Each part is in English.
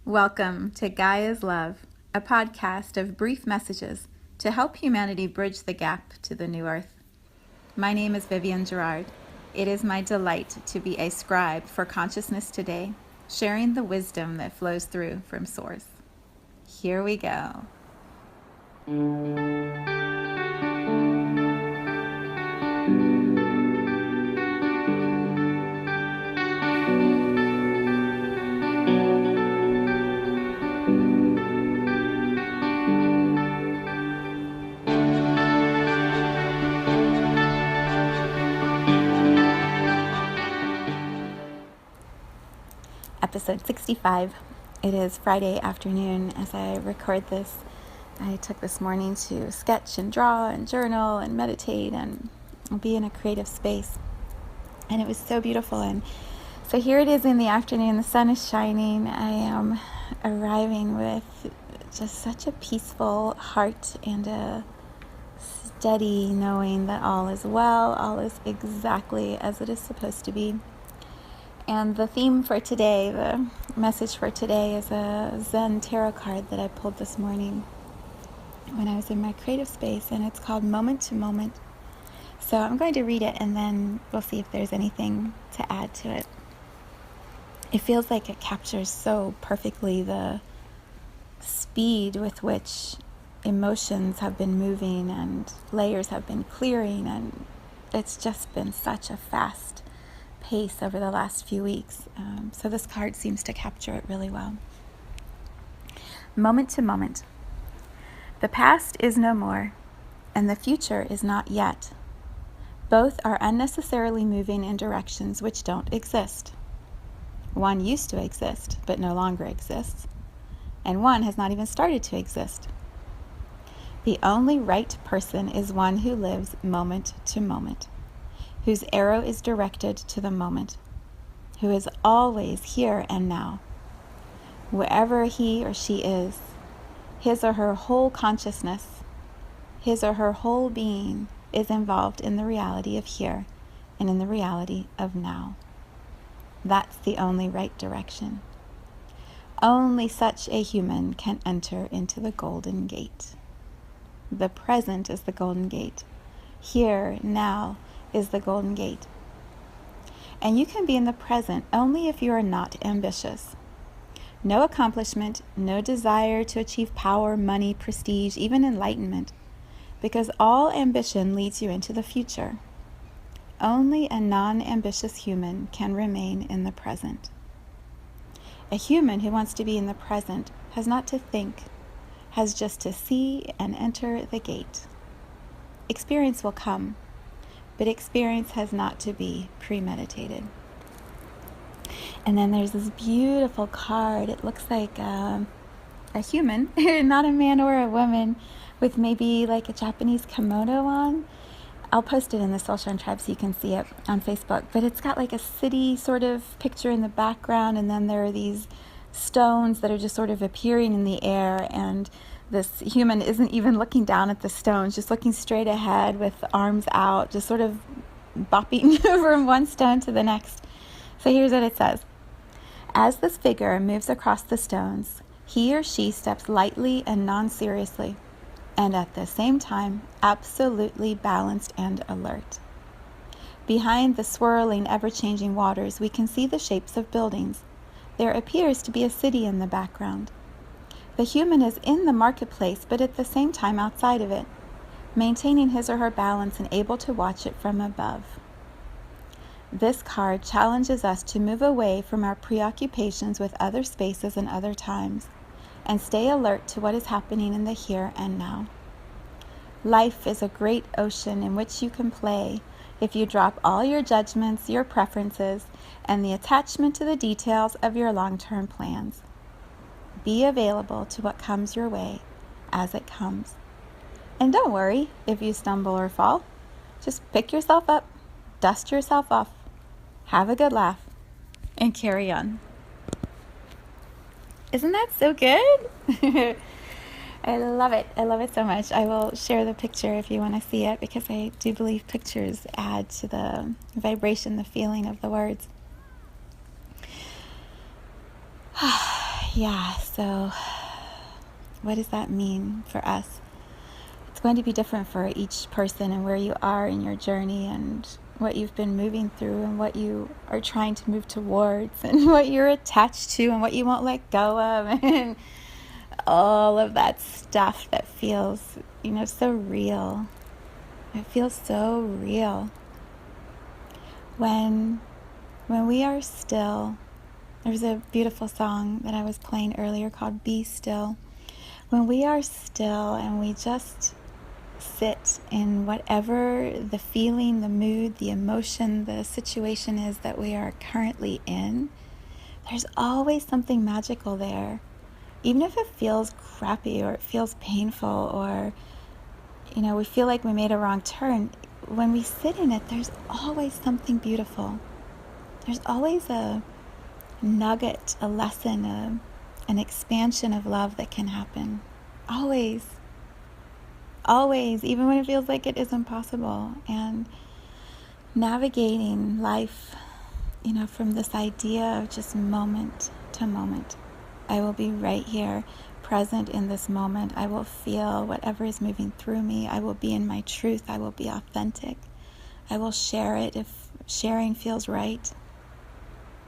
Welcome to Gaia's Love, a podcast of brief messages to help humanity bridge the gap to the new earth. My name is Vivienne Gerard. It is my delight to be a scribe for consciousness today, sharing the wisdom that flows through from Source. Here we go. Episode 65. It is Friday afternoon as I record this. I took this morning to sketch and draw and journal and meditate and be in a creative space. And it was so beautiful. And so here it is in the afternoon. The sun is shining. I am arriving with just such a peaceful heart and a steady knowing that all is well, all is exactly as it is supposed to be. And the theme for today, the message for today, is a Zen tarot card that I pulled this morning when I was in my creative space, and it's called Moment to Moment. So I'm going to read it, and then we'll see if there's anything to add to it. It feels like it captures so perfectly the speed with which emotions have been moving and layers have been clearing, and it's just been such a fast pace over the last few weeks. So this card seems to capture it really well. Moment to moment. The past is no more, and the future is not yet. Both are unnecessarily moving in directions which don't exist. One used to exist, but no longer exists, and one has not even started to exist. The only right person is one who lives moment to moment, whose arrow is directed to the moment, who is always here and now. Wherever he or she is, his or her whole consciousness, his or her whole being is involved in the reality of here and in the reality of now. That's the only right direction. Only such a human can enter into the Golden Gate. The present is the Golden Gate. Here, now, is the Golden Gate. And you can be in the present only if you are not ambitious. No accomplishment, no desire to achieve power, money, prestige, even enlightenment, because all ambition leads you into the future. Only a non-ambitious human can remain in the present. A human who wants to be in the present has not to think, has just to see and enter the gate. Experience will come, but experience has not to be premeditated. And then there's this beautiful card. It looks like a human, not a man or a woman, with maybe like a Japanese kimono on. I'll post it in the Soul Shine Tribe so you can see it on Facebook. But it's got like a city sort of picture in the background, and then there are these stones that are just sort of appearing in the air, and this human isn't even looking down at the stones, just looking straight ahead with arms out, just sort of bopping from one stone to the next. So here's what it says. As this figure moves across the stones, he or she steps lightly and non-seriously, and at the same time, absolutely balanced and alert. Behind the swirling, ever-changing waters, we can see the shapes of buildings. There appears to be a city in the background. The human is in the marketplace, but at the same time outside of it, maintaining his or her balance and able to watch it from above. This card challenges us to move away from our preoccupations with other spaces and other times, and stay alert to what is happening in the here and now. Life is a great ocean in which you can play if you drop all your judgments, your preferences, and the attachment to the details of your long-term plans. Be available to what comes your way as it comes. And don't worry if you stumble or fall. Just pick yourself up, dust yourself off, have a good laugh, and carry on. Isn't that so good? I love it. I love it so much. I will share the picture if you want to see it, because I do believe pictures add to the vibration, the feeling of the words. Yeah, so what does that mean for us? It's going to be different for each person and where you are in your journey and what you've been moving through and what you are trying to move towards and what you're attached to and what you won't let go of and all of that stuff that feels, so real. It feels so real. When we are still, there's a beautiful song that I was playing earlier called Be Still. When we are still and we just sit in whatever the feeling, the mood, the emotion, the situation is that we are currently in, there's always something magical there. Even if it feels crappy or it feels painful or, we feel like we made a wrong turn, when we sit in it, there's always something beautiful. There's always a nugget, a lesson, an expansion of love that can happen. Always. Always, even when it feels like it isn't possible. And navigating life, from this idea of just moment to moment. I will be right here, present in this moment. I will feel whatever is moving through me. I will be in my truth. I will be authentic. I will share it if sharing feels right.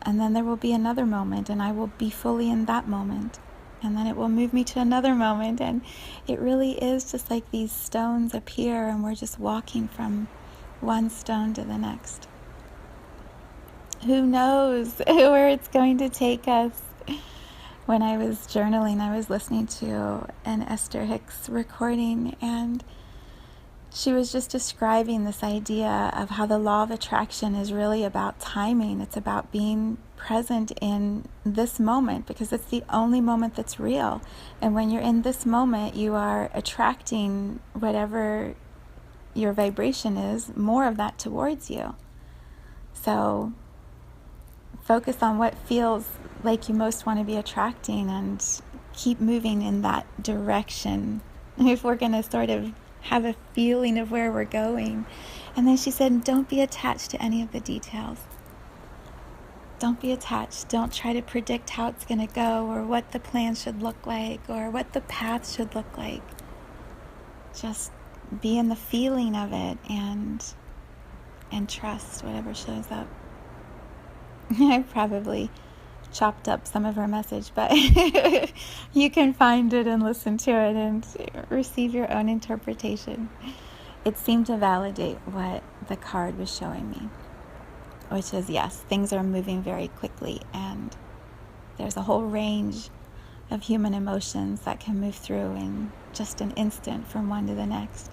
And then there will be another moment, and I will be fully in that moment. And then it will move me to another moment. And it really is just like these stones appear, and we're just walking from one stone to the next. Who knows where it's going to take us? When I was journaling, I was listening to an Esther Hicks recording, and she was just describing this idea of how the law of attraction is really about timing. It's about being present in this moment because it's the only moment that's real. And when you're in this moment, you are attracting whatever your vibration is, more of that towards you. So focus on what feels like you most want to be attracting and keep moving in that direction if we're going to sort of have a feeling of where we're going. And then she said, don't be attached to any of the details. Don't be attached. Don't try to predict how it's going to go or what the plan should look like or what the path should look like. Just be in the feeling of it and trust whatever shows up. I probably chopped up some of her message, but you can find it and listen to it and receive your own interpretation. It seemed to validate what the card was showing me, which is, yes, things are moving very quickly, and there's a whole range of human emotions that can move through in just an instant from one to the next.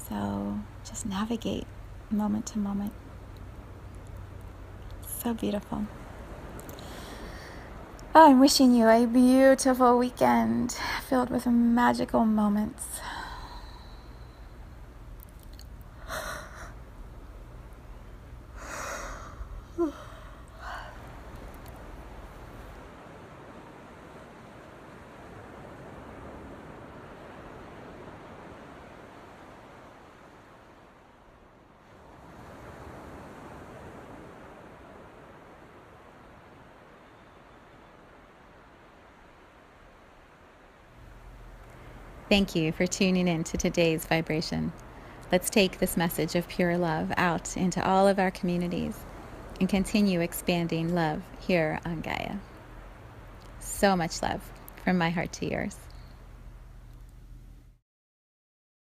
So just navigate moment to moment. So beautiful. Oh, I'm wishing you a beautiful weekend filled with magical moments. Thank you for tuning in to today's vibration. Let's take this message of pure love out into all of our communities and continue expanding love here on Gaia. So much love from my heart to yours.